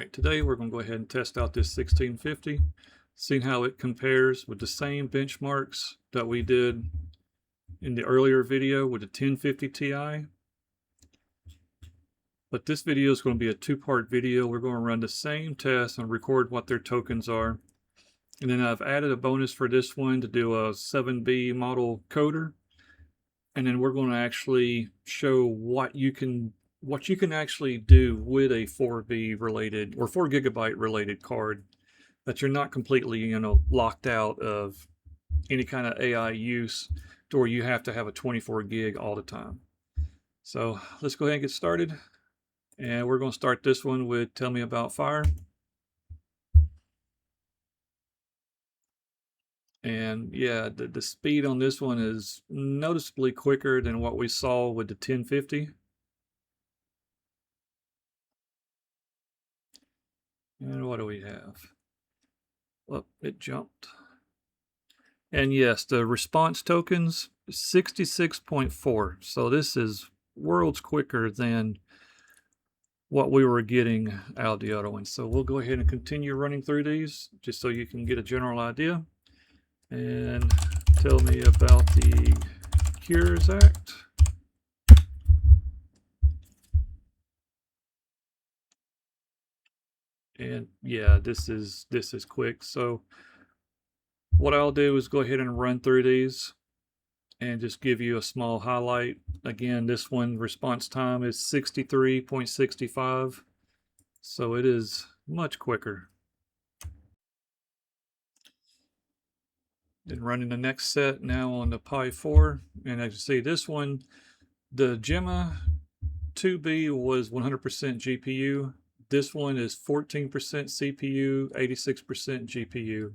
Alright, today we're going to go ahead and test out this 1650, seeing how it compares with the same benchmarks that we did in the earlier video with the 1050 Ti. But this video is going to be a two-part video. We're going to run the same test and record what their tokens are. And then I've added a bonus for this one to do a 7B model coder. And then we're going to actually show what you can actually do with a 4B related or 4 gigabyte related card, that you're not completely, locked out of any kind of AI use to where you have to have a 24 gig all the time. So let's go ahead and get started. And we're going to start this one with Tell Me About Fire. And yeah, the speed on this one is noticeably quicker than what we saw with the 1050. And what do we have? Well, it jumped. And yes, the response tokens, 66.4. So this is worlds quicker than what we were getting out of the other one. So we'll go ahead and continue running through these just so you can get a general idea. And tell me about the Cures Act. And yeah, this is quick. So what I'll do is go ahead and run through these and just give you a small highlight. Again, this one response time is 63.65, so it is much quicker. Then running the next set now on the Pi 4, and as you see, this one, the Gemma 2B was 100% GPU. This one is 14% CPU, 86% GPU.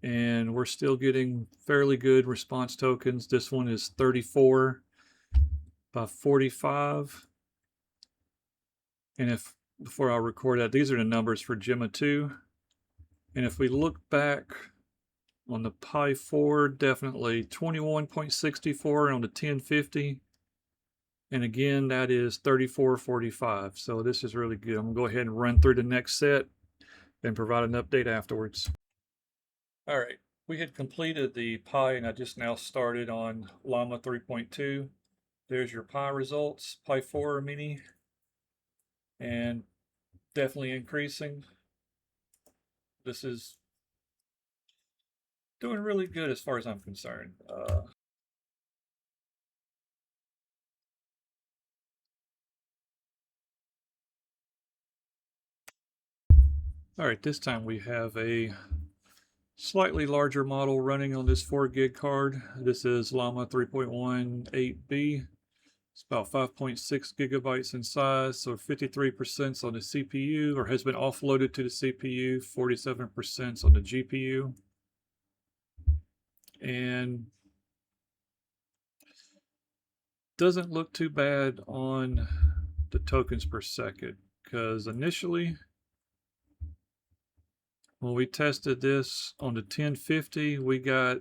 And we're still getting fairly good response tokens. This one is 34 by 45. And before I record that, these are the numbers for Gemma 2. And if we look back on the Pi 4, definitely 21.64 on the 1050. And again, that is 34.45. So this is really good. I'm going to go ahead and run through the next set and provide an update afterwards. All right, we had completed the Pi, and I just now started on Ollama 3.2. There's your Pi results, Pi 4 mini, and definitely increasing. This is doing really good as far as I'm concerned. All right, this time we have a slightly larger model running on this 4 gig card. This is Ollama 3.1 8B. It's about 5.6 gigabytes in size, so 53% on the CPU, or has been offloaded to the CPU, 47% on the GPU. And doesn't look too bad on the tokens per second, because initially when we tested this on the 1050, we got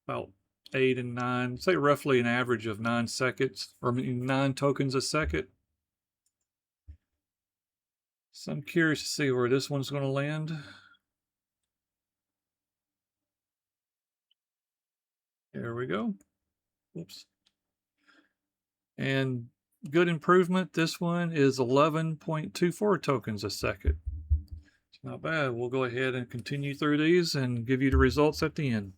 about 8 and 9, say roughly an average of 9 seconds, or 9 tokens a second. So I'm curious to see where this one's going to land. There we go. Whoops. And good improvement. This one is 11.24 tokens a second. Not bad. We'll go ahead and continue through these and give you the results at the end.